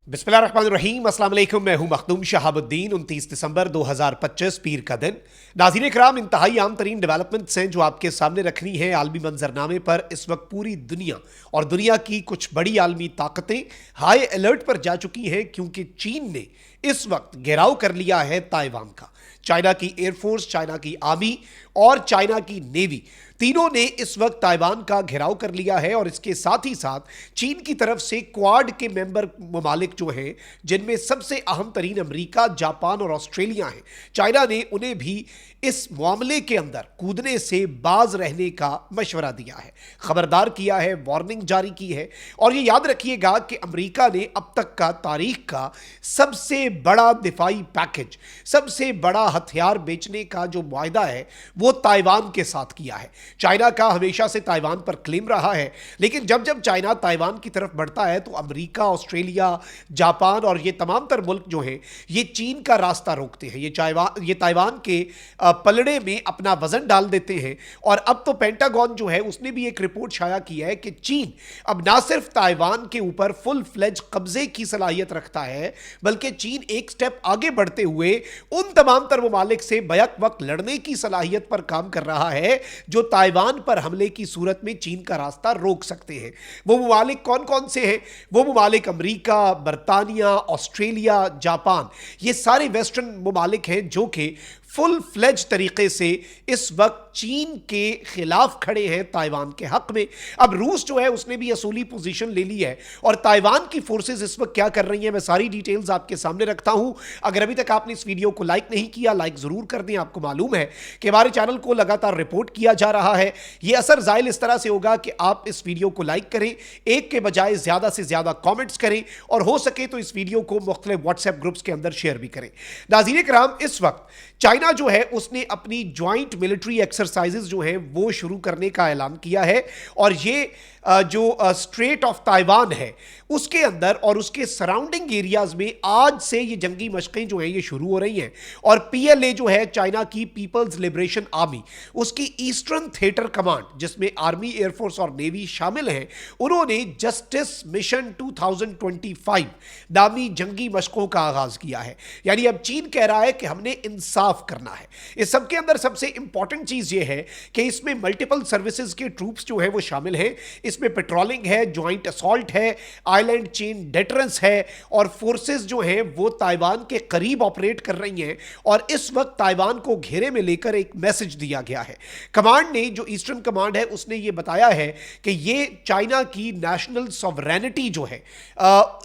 बिस्मिल्लाहिर्रहमानिर्रहीम, अस्सलाम वालेकुम। मैं हूं मखदूम शहाबुद्दीन। 29 दिसंबर 2025 पीर का दिन। नाज़रीन कराम, इंतहाई आम तरीन डेवलपमेंट्स हैं जो आपके सामने रखनी है आलमी मंजरनामे पर। इस वक्त पूरी दुनिया और दुनिया की कुछ बड़ी आलमी ताकतें हाई अलर्ट पर जा चुकी हैं, क्योंकि चीन ने इस वक्त घेराव कर लिया है ताइवान का। चाइना की एयरफोर्स, चाइना की आर्मी और चाइना की नेवी, तीनों ने इस वक्त ताइवान का घेराव कर लिया है। और इसके साथ ही साथ चीन की तरफ से क्वाड के मेंबर ममालिक जो हैं, जिनमें सबसे अहम तरीन अमेरिका, जापान और ऑस्ट्रेलिया हैं, चाइना ने उन्हें भी इस मामले के अंदर कूदने से बाज रहने का मशवरा दिया है, खबरदार किया है, वार्निंग जारी की है। और ये याद रखिएगा कि अमेरिका ने अब तक का तारीख का सबसे बड़ा दिफाई पैकेज, सबसे बड़ा हथियार बेचने का जो मुआहदा है वो ताइवान के साथ किया है। चाइना का हमेशा से ताइवान पर क्लेम रहा है, लेकिन जब जब चाइना ताइवान की तरफ बढ़ता है तो अमेरिका, ऑस्ट्रेलिया, जापान और ये तमाम तर मुल्क जो हैं, ये चीन का रास्ता रोकते हैं। ये ताइवान के पलड़े में अपना वजन डाल देते हैं। और अब तो पेंटागन जो है उसने भी एक रिपोर्ट शाया की है कि चीन अब ना सिर्फ ताइवान के ऊपर फुल फ्लेज कब्जे की सलाहियत रखता है, बल्कि चीन एक स्टेप आगे बढ़ते हुए उन तमाम तर ममालिक से बैक वक्त लड़ने की सलाहियत पर काम कर रहा है जो ताइवान पर हमले की सूरत में चीन का रास्ता रोक सकते हैं। वो ममालिक कौन कौन से हैं? वो ममालिक अमेरिका, बरतानिया, ऑस्ट्रेलिया, जापान, ये सारे वेस्टर्न ममालिक हैं जो कि फुल फ्लेज तरीके से इस वक्त चीन के खिलाफ खड़े हैं ताइवान के हक में। अब रूस जो है उसने भी असूली पोजीशन ले ली है। और ताइवान की फोर्सेस इस वक्त क्या कर रही हैं, मैं सारी डिटेल्स आपके सामने रखता हूं। अगर अभी तक आपने इस वीडियो को लाइक नहीं किया, लाइक जरूर कर दें। आपको मालूम है कि हमारे चैनल को लगातार रिपोर्ट किया जा रहा है। यह असर जाहिल इस तरह से होगा कि आप इस वीडियो को लाइक करें, एक के बजाय ज्यादा से ज्यादा कॉमेंट्स करें, और हो सके तो इस वीडियो को मुख्तलिफ व्हाट्सएप ग्रुप्स के अंदर शेयर भी करें। नाज़रीन कराम, इस वक्त चाइना जो है उसने अपनी ज्वाइंट मिलिट्री एक्सरसाइजेज जो है वो शुरू करने का ऐलान किया है। और ये जो स्ट्रेट ऑफ ताइवान है उसके अंदर और उसके सराउंडिंग एरियाज में आज से ये जंगी मशकें जो हैं ये शुरू हो रही हैं। और पीएलए जो है चाइना की पीपल्स लिबरेशन आर्मी, उसकी ईस्टर्न थिएटर कमांड, जिसमें आर्मी, एयरफोर्स और नेवी शामिल हैं, उन्होंने जस्टिस मिशन 2025 नामी जंगी मशकों का आगाज किया है। यानी अब चीन कह रहा है कि हमने इंसाफ करना है। इस सब के अंदर सबसे इंपॉर्टेंट चीज ये है कि इसमें मल्टीपल सर्विसेज के ट्रूप्स जो है वो शामिल हैं। इसमें पेट्रोलिंग है, ज्वाइंट असॉल्ट है, आइलैंड चेन डेटरेंस है, और फोर्सेस जो हैं वो ताइवान के करीब ऑपरेट कर रही हैं। और इस वक्त ताइवान को घेरे में लेकर एक मैसेज दिया गया है। कमांड ने, जो ईस्टर्न कमांड है, उसने ये बताया है कि ये चाइना की नेशनल सॉवरेनिटी जो है,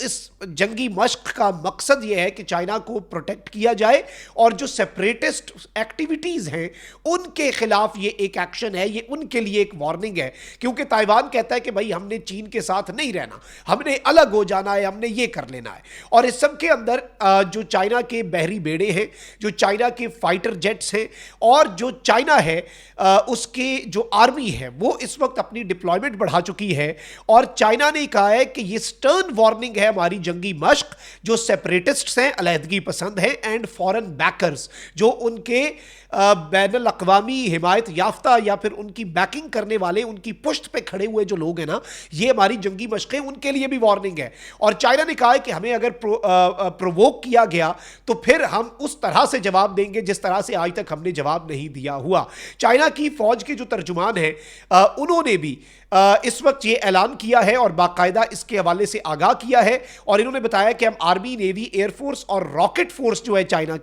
इस जंगी मश्क का मकसद ये है कि चाइना को प्रोटेक्ट किया जाए और जो सेपरेटिस्ट एक्टिविटीज हैं उनके खिलाफ ये एक एक्शन है, ये उनके लिए एक वार्निंग है। क्योंकि ताइवान कहता है कि भाई हमने चीन के साथ नहीं रहना, हमने अलग हो जाना है, हमने ये कर लेना है। और इस सब के अंदर जो चाइना के बहरी बेड़े हैं, जो चाइना के फाइटर जेट्स हैं, और जो चाइना है उसके जो आर्मी है वो इस वक्त अपनी डिप्लॉयमेंट बढ़ा चुकी है। और चाइना ने कहा है कि ये स्टर्न वार्निंग है हमारी जंगी मश्क जो सेपरेटिस्ट्स हैं, अलहदगी पसंद हैं, एंड फॉरेन बैकर्स, जो उनके बैनुल अक़वामी हिमायत याफ्ता या फिर उनकी बैकिंग करने वाले, उनकी पुश्त पे खड़े हुए जो लोग हैं ना, ये हमारी जंगी मशकें, उनके लिए भी वार्निंग है। और चाइना ने कहा है कि हमें अगर प्रोवोक किया गया तो फिर हम उस तरह से जवाब देंगे जिस तरह से आज तक हमने जवाब नहीं दिया हुआ। चाइना की फौज के जो तर्जुमान हैं उन्होंने भी इस वक्त ये ऐलान किया है और बाकायदा इसके हवाले से आगाह किया है। और इन्होंने बताया कि हम आर्मी, नेवी, एयरफोर्स और रॉकेट फोर्स जो है चाइना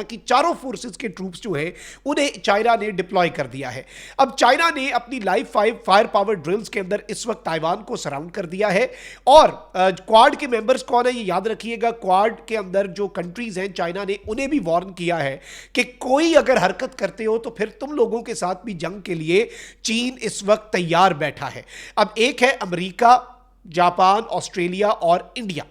की चारों फोर्सेस के ट्रूप्स जो है उन्हें चाइना ने डिप्लॉय कर दिया है। अब चाइना ने अपनी लाइव फायर पावर ड्रिल्स के अंदर इस वक्त ताइवान को सराउंड कर दिया है। और क्वाड के मेंबर्स कौन है ये याद रखिएगा। क्वाड के अंदर जो कंट्रीज हैं, चाइना ने उन्हें भी वार्न किया है कि कोई अगर हरकत करते हो तो फिर तुम लोगों के साथ भी जंग के लिए चीन इस वक्त तैयार बैठा है। अब एक है अमेरिका, जापान, ऑस्ट्रेलिया और इंडिया,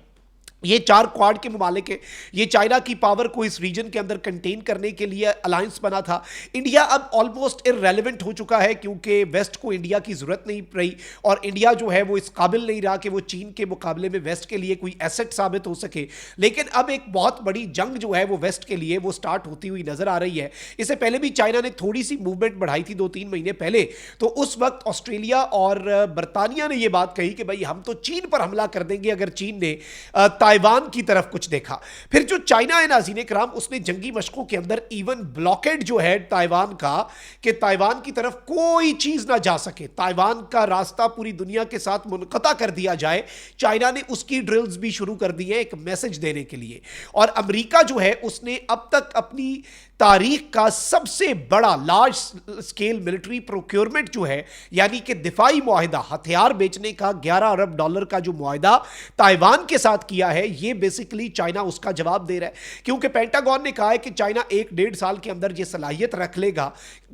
ये चार क्वाड के ममालिक हैं। ये चाइना की पावर को इस रीजन के अंदर कंटेन करने के लिए अलायंस बना था। इंडिया अब ऑलमोस्ट इररेलेवेंट हो चुका है क्योंकि वेस्ट को इंडिया की जरूरत नहीं रही, और इंडिया जो है वो इस काबिल नहीं रहा कि वो चीन के मुकाबले में वेस्ट के लिए कोई एसेट साबित हो सके। लेकिन अब एक बहुत बड़ी जंग जो है वो वेस्ट के लिए वो स्टार्ट होती हुई नजर आ रही है। इससे पहले भी चाइना ने थोड़ी सी मूवमेंट बढ़ाई थी 2-3 महीने पहले, तो उस वक्त ऑस्ट्रेलिया और बरतानिया ने यह बात कही कि भाई हम तो चीन पर हमला कर देंगे अगर चीन ने تائیوان کی طرف کچھ دیکھا. پھر جو چائنا ہے ناظرین کرام, اس نے جنگی مشقوں کے اندر ایون بلاکیڈ جو ہے تائیوان کا, کہ تائیوان کی طرف کوئی چیز نہ جا سکے, تائیوان کا راستہ پوری دنیا کے ساتھ منقطع کر دیا جائے. چائنا نے اس کی ڈرلز بھی شروع کر دی ہیں ایک میسج دینے کے لیے. اور امریکہ جو ہے اس نے اب تک اپنی تاریخ کا سب سے بڑا لارج سکیل ملٹری پروکیورمنٹ جو ہے, یعنی کہ دفاعی معاہدہ, ہتھیار بیچنے کا $11 ارب کا جو معاہدہ تائیوان کے ساتھ کیا ہے, یہ بیسیکلی چائنا اس کا جواب دے رہا ہے. کیونکہ پینٹاگون نے کہا ہے کہ چائنا 1-1.5 سال کے اندر یہ صلاحیت رکھ لے گا.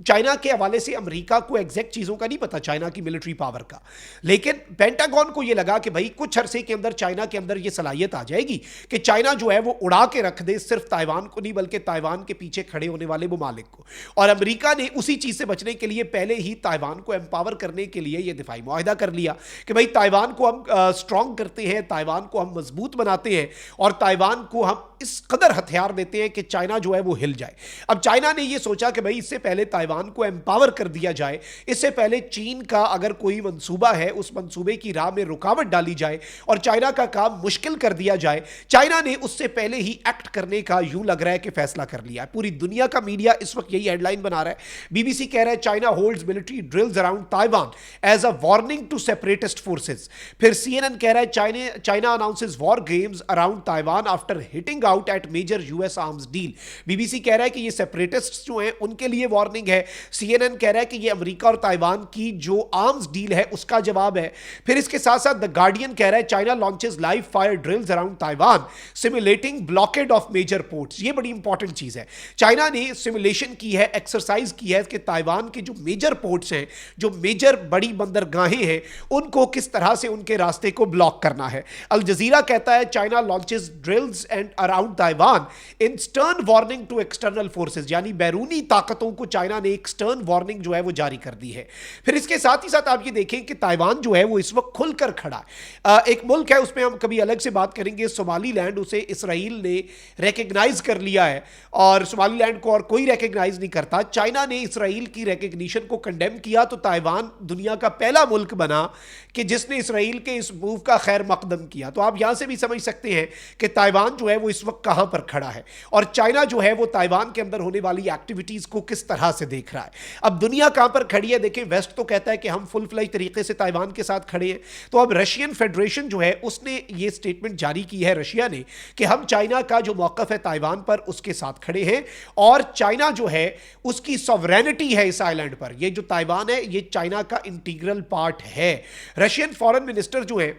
چائنا کے حوالے سے امریکہ کو ایگزیکٹ چیزوں کا نہیں پتا, چائنا کی ملٹری پاور کا, لیکن پینٹاگون کو یہ لگا کہ بھائی کچھ عرصے کے اندر چائنا کے اندر یہ صلاحیت آ جائے گی کہ چائنا جو ہے وہ اڑا کے رکھ دے, صرف تائیوان کو نہیں بلکہ تائیوان کے پیچھے کھڑے ہونے والے ممالک کو. اور امریکہ نے اسی چیز سے بچنے کے لیے پہلے ہی تائیوان کو ایمپاور کرنے کے لیے یہ دفاعی معاہدہ کر لیا کہ بھائی تائیوان کو ہم سٹرونگ کرتے ہیں, تائیوان کو ہم مضبوط بناتے ہیں, اور تائیوان کو ہم اس قدر ہتھیار دیتے ہیں کہ چائنا جو ہے وہ ہل جائے. اب چائنا نے یہ سوچا کہ بھائی اس سے پہلے تائیوان کو ایمپاور کر دیا جائے, اس سے پہلے چین کا اگر کوئی منصوبہ ہے اس منصوبے کی راہ میں رکاوٹ ڈالی جائے اور چائنا کا کام مشکل کر دیا جائے. چائنا نے اس سے پہلے ہی ایکٹ کرنے کا یوں لگ رہا ہے کہ فیصلہ کر لیا ہے. پوری دنیا کا میڈیا اس وقت یہی ہیڈ لائن بنا رہا ہے. بی بی سی کہہ رہا ہے China holds military drills around Taiwan as a warning to separatist forces. پھر سی این این کہہ رہا ہے China announces war games around Taiwan after hitting out at major U S arms deal. B B C کہہ رہا ہے کہ یہ separatist جو ہیں ان کے لیے وارننگ ہے. سی این این کہہ رہا ہے کہ یہ امریکہ اور تائیوان کی جو آرمز ڈیل ہے اس کا جواب ہے. پھر اس کے ساتھ ساتھ دی گارڈین کہہ رہا ہے China launches live fire drills around Taiwan simulating blockade of major ports. یہ بڑی انپورٹنٹ چیز ہے. چائنا نے سیمولیشن کی ہے, ایکسرسائز کی ہے کہ تائیوان کے جو میجر پورٹس ہیں, جو میجر بڑی بندرگاہیں ہیں, ان کو کس طرح سے ان کے راستے کو بلاک کرنا ہے. الجزیرہ کہتا ہے China launches drills and around Taiwan in stern warning to external forces, یعنی بیرونی طاقتوں کو چائنا نے ایک سٹرن وارننگ جو ہے وہ جاری کر دی ہے. پھر اس کے ساتھ ہی ساتھ آپ یہ دیکھیں کہ تائیوان جو ہے وہ اس وقت کھل کر کھڑا ہے. ایک ملک ہے, اس میں ہم کبھی الگ سے بات کریں گے, صومالی لینڈ, اسے اسرائیل نے ریکگنائز کر لیا ہے اور صومالی لینڈ کو اور کوئی ریکگنائز نہیں کرتا. چائنا نے اسرائیل کی ریکگنیشن کو کنڈیم کیا تو تائیوان دنیا کا پہلا ملک بنا کہ جس نے اسرائیل کے اس موو کا خیر مقدم کیا. تو آپ یہاں سے بھی سمجھ سکتے ہیں کہ تائیوان جو ہے وہ اس وقت کہاں پر کھڑا ہے اور چائنا جو ہے وہ تائیوان کے اندر ہونے والی ایکٹیویٹیز کو کس طرح سے دیکھ رہا ہے. اب دنیا کہاں پر کھڑی ہے دیکھیں, ویسٹ تو کہتا ہے کہ ہم فل فلیج طریقے سے تائیوان کے ساتھ کھڑے ہیں. تو اب رشین فیڈریشن جو ہے اس نے یہ سٹیٹمنٹ جاری کی ہے, رشیا نے, کہ ہم چائنا کا جو موقف ہے تائیوان پر اس کے ساتھ کھڑے ہیں اور چائنا جو ہے اس کی سوورینٹی ہے اس آئی لینڈ پر. یہ جو تائیوان ہے یہ چائنا کا انٹیگرل پارٹ ہے. رشین فارن منسٹر جو ہے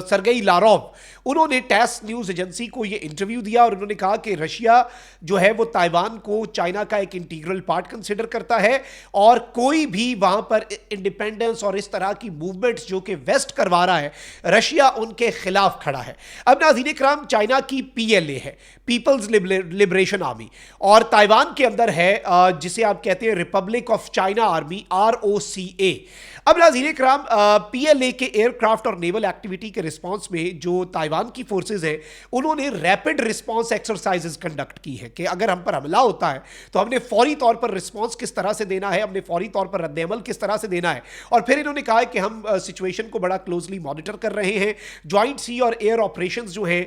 سرگئی لاروو, انہوں نے ٹیس نیوز ایجنسی کو یہ انٹرویو دیا اور انہوں نے کہا کہ رشیا جو ہے وہ تائیوان کو چائنا کا ایک انٹیگرل پارٹ کنسیڈر کرتا ہے اور کوئی بھی وہاں پر انڈیپینڈنس اور اس طرح کی موومنٹس جو کہ ویسٹ کروا رہا ہے, رشیا ان کے خلاف کھڑا ہے. اب ناظرین کرام, چائنا کی PLA ہے, پیپلز لبریشن آرمی, اور تائیوان کے اندر ہے جسے آپ کہتے ہیں republic of China army, ROCA. اب ناظرین کرام, PLA کے ایئر کرافٹ اور نیول ایکٹیویٹی کے رسپانس میں جو تائیوان کی فورسز ہیں انہوں نے ریپڈ رسپانس ایکسرسائزز کنڈکٹ کی ہے کہ اگر ہم پر حملہ ہوتا ہے تو ہم نے فوری طور پر رسپانس کس طرح سے دینا ہے, ہم نے فوری طور پر رد عمل کس طرح سے دینا ہے. اور پھر انہوں نے کہا کہ ہم سچویشن کو بڑا کلوزلی مانیٹر کر رہے ہیں. جوائنٹ سی اور ایئر آپریشنز جو ہیں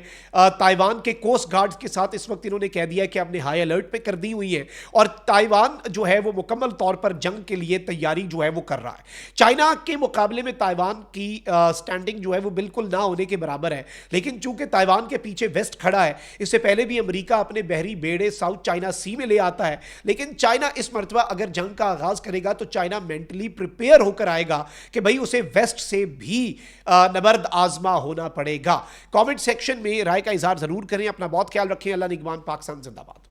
تائیوان کے کوسٹ گارڈز کے ساتھ اس وقت انہوں نے کہہ دیا کہ ہم نے ہائی الرٹ پہ کر دی ہوئی ہے اور تائیوان جو ہے وہ مکمل طور پر جنگ کے لیے تیاری جو ہے وہ کر رہا ہے. چائنا کے مقابلے میں تائیوان کی سٹینڈنگ جو ہے وہ بالکل نہ ہونے کے برابر ہے, لیکن چونکہ تائیوان کے پیچھے ویسٹ کھڑا ہے, اس سے پہلے بھی امریکہ اپنے بحری بیڑے ساؤتھ چائنا سی میں لے آتا ہے, لیکن چائنا اس مرتبہ اگر جنگ کا آغاز کرے گا تو چائنا مینٹلی پریپیئر ہو کر آئے گا کہ بھئی اسے ویسٹ سے بھی نبرد آزما ہونا پڑے گا. کامنٹ سیکشن میں رائے کا اظہار ضرور کریں. اپنا بہت خیال رکھیں. اللہ نگہبان. پاکستان زندہ باد.